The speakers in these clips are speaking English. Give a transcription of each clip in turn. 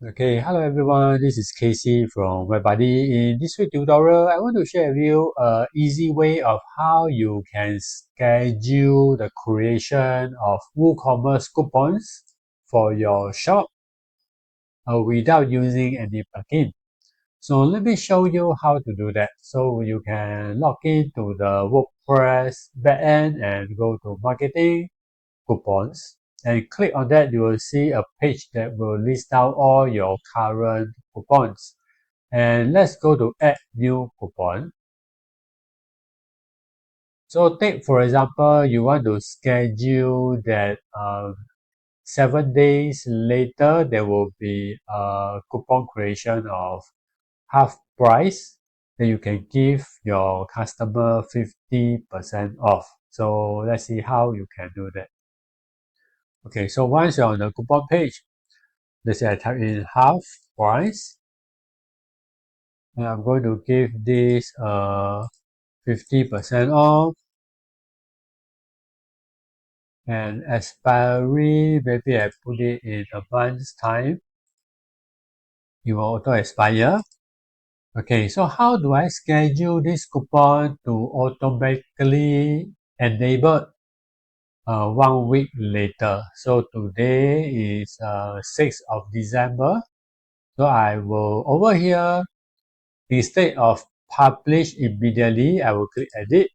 Okay, hello everyone, this is Casey from WebBuddy. In this week tutorial, I want to share with you an easy way of how you can schedule the creation of WooCommerce coupons for your shop without using any plugin. So let me show you how to do that. So you can log into the WordPress backend and go to Marketing, Coupons, and click on that. You will see a page that will list out all your current coupons. And let's go to add new coupon. So take for example, you want to schedule that 7 days later there will be a coupon creation of half price. Then you can give your customer 50% off. So let's see how you can do that. Okay, so once you're on the coupon page, let's say I type in half price, and I'm going to give this 50% off, and expiry, maybe I put it in a month's time. It will auto expire. Okay, so how do I schedule this coupon to automatically enable 1 week later? So today is 6th of December. So I will over here, instead of publish immediately, I will click edit.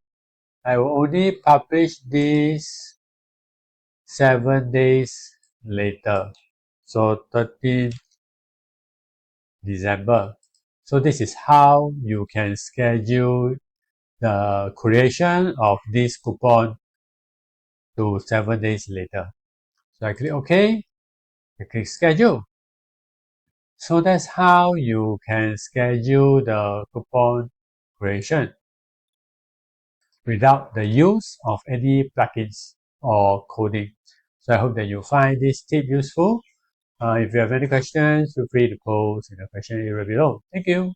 I will only publish this 7 days later. So 13th December. So this is how you can schedule the creation of this coupon to 7 days later. So I click OK, I click schedule. So that's how you can schedule the coupon creation without the use of any plugins or coding. So I hope that you find this tip useful. If you have any questions, feel free to post in the question area below. Thank you.